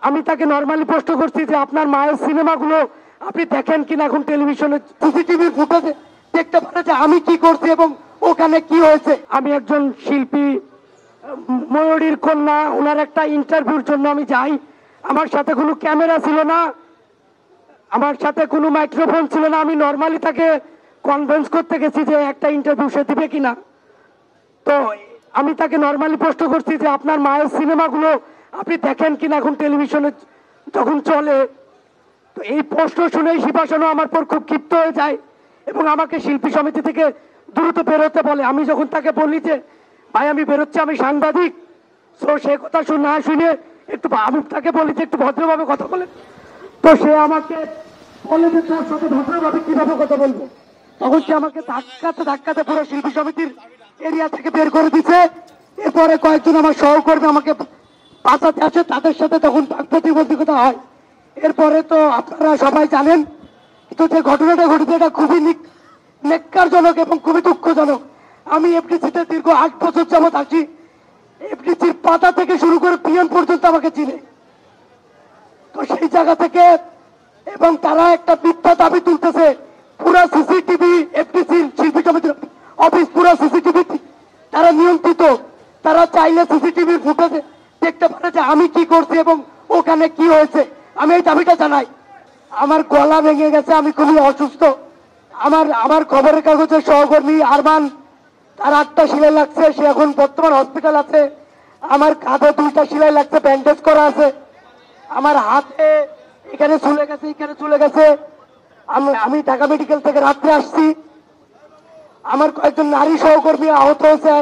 আমি তাকে নরমালি প্রশ্ন করছি যে আপনার মায়ের সিনেমাগুলো আপনি দেখেন কিনা এখন টেলিভিশনে সিসিটিভি ফুটেজে দেখতে পারে যে আমি কি করছি এবং ওখানে কি হয়েছে। আমি একজন শিল্পী ময়ূরীর কন্যা, ওনার একটা ইন্টারভিউর জন্য আমি যাই। আমার সাথে কোনো ক্যামেরা ছিল না, আমার সাথে কোনো মাইক্রোফোন ছিল না। আমি নরমালি তাকে কনভিন্স করতে গেছি যে একটা ইন্টারভিউ সে দিবে কিনা। তো আমি তাকে নরমালি প্রশ্ন করছি যে আপনার মায়ের সিনেমাগুলো আপনি দেখেন কিনা এখন টেলিভিশনে যখন চলে। তো এই প্রশ্ন শুনেই শিবাসানু আমার পর খুব ক্ষিপ্ত হয়ে যায় এবং আমাকে শিল্পী সমিতি থেকে দ্রুত বেরোতে বলে। আমি যখন তাকে বলি যে ভাই আমি বেরোচ্ছি, আমি সাংবাদিক, তো সে কথা না শুনে একটু আমি তাকে বলি যে একটু ভদ্রভাবে কথা বলে। তো সে আমাকে বলে যে তোর সাথে ভদ্রভাবে কিভাবে কথা বলবো। তখন সে আমাকে ধাক্কাতে পুরো শিল্পী সমিতির এরিয়া থেকে বের করে দিচ্ছে। এরপরে কয়েকজন আমার সহকর্মী আমাকে বাঁচাতে আসে, তাদের সাথে তখন প্রতিবন্ধকতা হয়। এরপরে তো আপনারা সবাই জানেন, তো যে ঘটনাটা ঘটেছে এটা খুবই নেক্কারজনক এবং খুবই দুঃখজনক। আমি এফডিসিতে দীর্ঘ 8 বছর যাবৎ আছি। এফডিসির পাতা থেকে শুরু করে পিএম পর্যন্ত আমাকে চিনে। তো সেই জায়গা থেকে এবং তারা একটা মিথ্যা দাবি তুলতেছে পুরা সিসিটিভি এফডিসির শিল্পী সমিতির অফিস পুরা সিসিটিভি তারা নিয়ন্ত্রিত। তারা চাইলে সিসিটিভির ফুটেজে দেখতে পারে যে আমি কি করছি এবং ওখানে কি হয়েছে। আমি এই দাবিটা জানাই। আমার গলা ভেঙে গেছে, আমি খুবই অসুস্থ। আমার খবরের কাগজের সহকর্মী আরমান, তার 8টা সেলাই লাগছে, সে এখন বর্তমান হসপিটাল আছে। আমার কাঁধে 2টা সেলাই লাগছে, ব্যান্ডেজ করা আছে। আমার হাতে এখানে চলে গেছে, এখানে চলে গেছে। আমি ঢাকা মেডিকেল থেকে রাত্রে আসছি। আমার কয়েকজন নারী সহকর্মী আহত হয়েছে।